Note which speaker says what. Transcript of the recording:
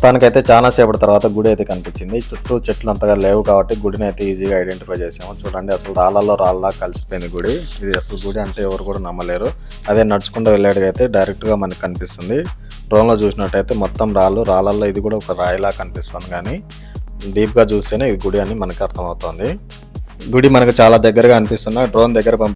Speaker 1: మొత్తానికైతే చాలా సేపటి తర్వాత గుడి అయితే కనిపించింది. చుట్టూ చెట్లు అంతగా లేవు కాబట్టి గుడిని అయితే ఈజీగా ఐడెంటిఫై చేసాము. చూడండి అసలు రాళ్ళల్లో రాళ్ళ కలిసిపోయింది గుడి. ఇది అసలు గుడి అంటే ఎవరు కూడా నమ్మలేరు. అదే నడుచుకుంటూ వెళ్ళాడుగైతే డైరెక్ట్గా మనకు కనిపిస్తుంది. డ్రోన్లో చూసినట్టయితే మొత్తం రాళ్ళల్లో ఇది కూడా ఒక రాయిలా కనిపిస్తుంది, కానీ డీప్గా చూస్తేనే ఇది గుడి అని మనకు అర్థమవుతుంది. గుడి మనకు చాలా దగ్గరగా అనిపిస్తున్నా డ్రోన్ దగ్గర